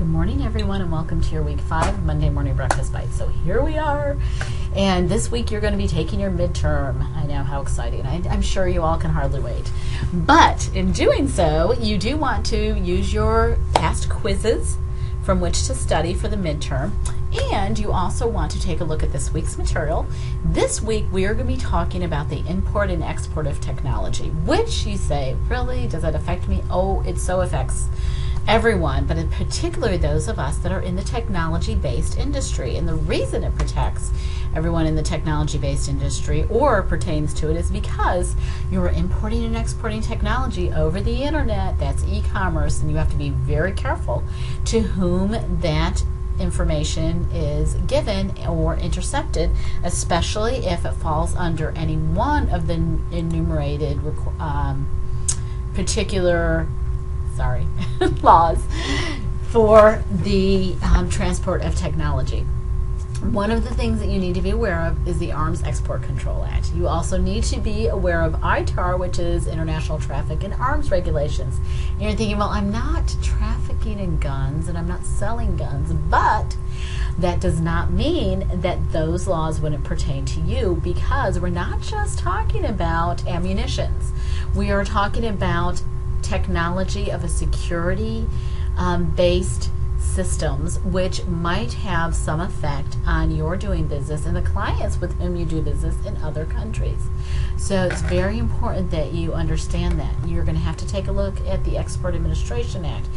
Good morning, everyone, and welcome to your Week 5 Monday Morning Breakfast Bite. So here we are, and this week you're going to be taking your midterm. I know, how exciting. I'm sure you all can hardly wait. But in doing so, you do want to use your past quizzes from which to study for the midterm, and you also want to take a look at this week's material. This week we are going to be talking about the import and export of technology, which you say, really, does that affect me? Oh, it so affects everyone, but in particular those of us that are in the technology-based industry. And the reason it protects everyone in the technology-based industry or pertains to it is because you're importing and exporting technology over the internet. That's e-commerce, and you have to be very careful to whom that information is given or intercepted, especially if it falls under any one of the enumerated particular laws for the transport of technology. One of the things that you need to be aware of is the Arms Export Control Act. You also need to be aware of ITAR, which is International Traffic in Arms Regulations. And you're thinking, well, I'm not trafficking in guns and I'm not selling guns, but that does not mean that those laws wouldn't pertain to you, because we're not just talking about ammunitions. We are talking about technology of a security based systems which might have some effect on your doing business and the clients with whom you do business in other countries. So it's very important that you understand that. You're going to have to take a look at the Export Administration Act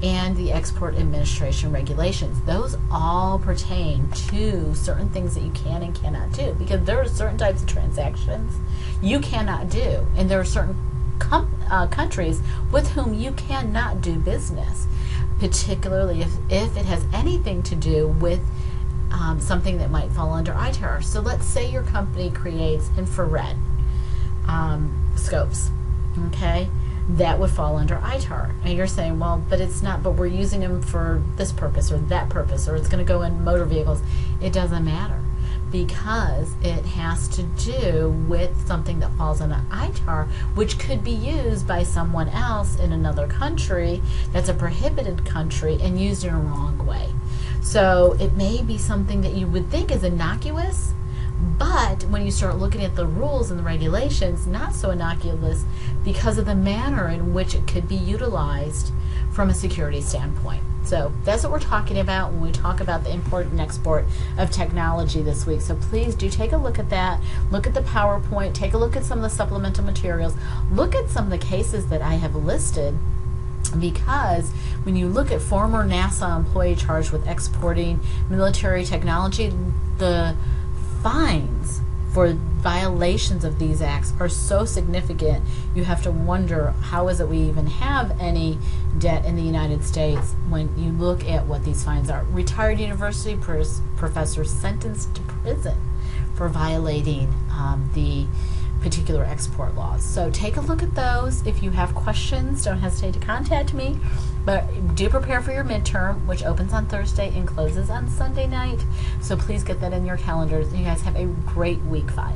and the Export Administration Regulations. Those all pertain to certain things that you can and cannot do, because there are certain types of transactions you cannot do, and there are certain countries with whom you cannot do business, particularly if it has anything to do with something that might fall under ITAR. So let's say your company creates infrared scopes, okay? That would fall under ITAR. And you're saying, well, but it's not, but we're using them for this purpose or that purpose, or it's going to go in motor vehicles. It doesn't matter, because it has to do with something that falls under ITAR, which could be used by someone else in another country that's a prohibited country and used in a wrong way. So it may be something that you would think is innocuous, but when you start looking at the rules and the regulations, not so innocuous because of the manner in which it could be utilized from a security standpoint. So that's what we're talking about when we talk about the import and export of technology this week. So please do take a look at that. Look at the PowerPoint. Take a look at some of the supplemental materials. Look at some of the cases that I have listed, because when you look at former NASA employee charged with exporting military technology, the fines for violations of these acts are so significant, you have to wonder, how is it we even have any debt in the United States when you look at what these fines are. Retired university professors sentenced to prison for violating the particular export laws. So take a look at those. If you have questions, don't hesitate to contact me. But do prepare for your midterm, which opens on Thursday and closes on Sunday night. So please get that in your calendars. You guys have a great Week 5.